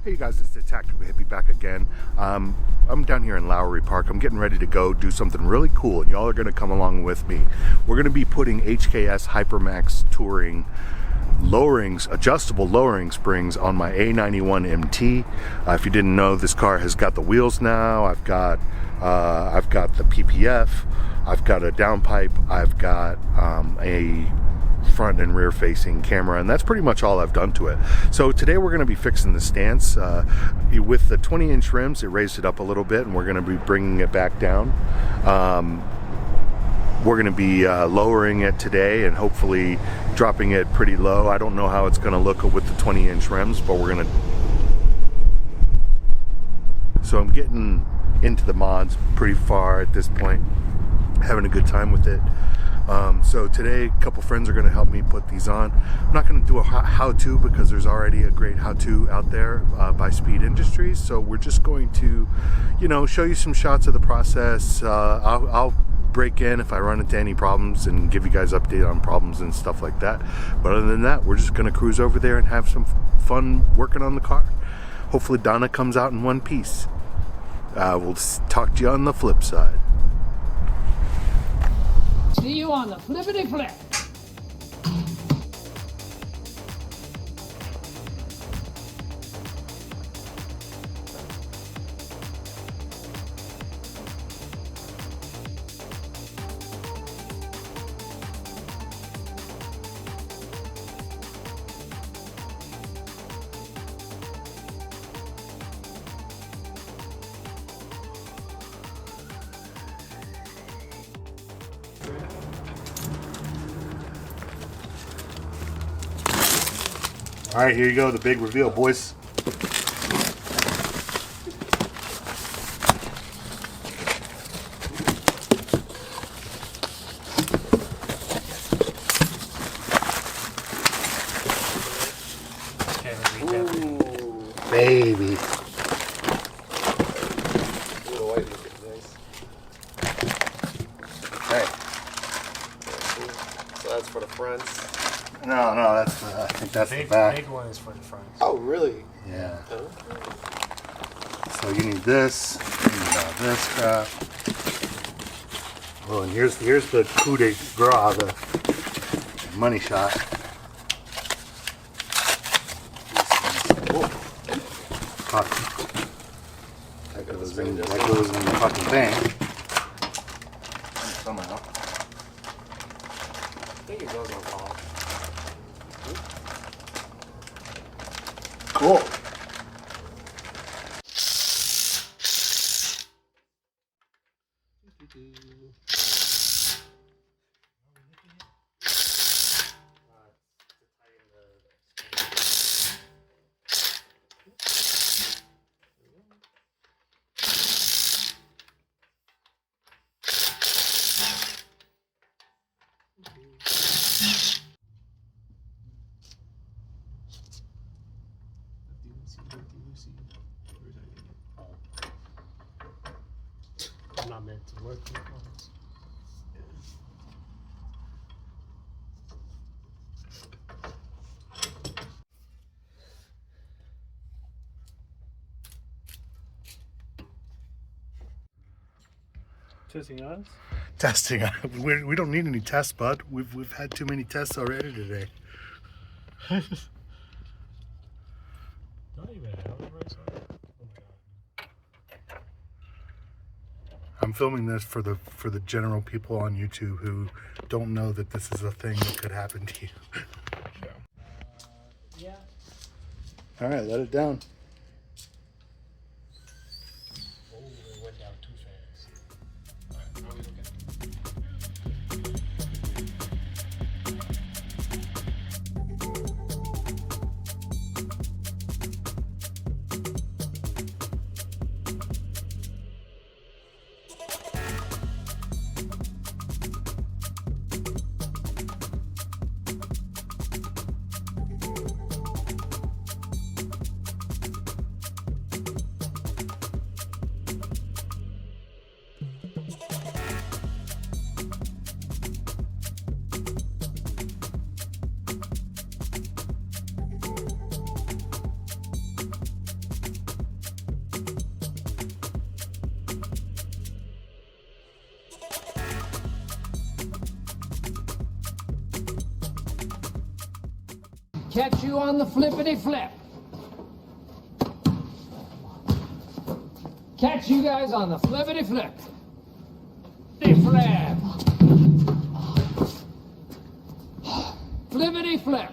Hey guys, it's the Tactical Hippie back again. I'm down here in Lowry Park. I'm getting ready to go do something really cool, and y'all are going to come along with me. We're going to be putting HKS Hipermax Touring adjustable lowering springs on my A91 MT. If you didn't know, this car has got the wheels now. I've got the PPF. I've got a downpipe. I've got a front and rear facing camera, and that's pretty much all I've done to it. So today we're going to be fixing the stance. With the 20-inch rims, it raised it up a little bit, and we're going to be bringing it back down. We're going to be lowering it today and hopefully dropping it pretty low. I don't know how it's going to look with the 20-inch rims, but we're going to... So I'm getting into the mods pretty far at this point, having a good time with it. So today a couple friends are going to help me put these on. I'm not going to do a how-to because there's already a great how-to out there by Speed Industries. So we're just going to, show you some shots of the process. I'll break in if I run into any problems and give you guys update on problems and stuff like that. But other than that, we're just going to cruise over there and have some fun working on the car. Hopefully Donna comes out in one piece. We'll talk to you on the flip side. See you on the flippity flip. All right, here you go, the big reveal, boys. Ooh, baby. Okay. So that's for the fronts. No, that's I think that's the back. The big one is for the front. Oh, really? Yeah. Oh. So you need this, you need all this crap. Oh, and here's the coup de grace, the money shot. Fuck. That goes in the fucking thing. Somehow. I think it goes on Paul. Cool. I'm not meant to work with ones. Testing us? Testing. We don't need any tests, bud. We've had too many tests already today. Not even an hour race. Oh my god. I'm filming this for the general people on YouTube who don't know that this is a thing that could happen to you. Yeah. All right, let it down. Oh, it went down too fast. Alright, how are we looking? Catch you on the flippity flip. Catch you guys on the flippity flip. Flip. Flippity flip.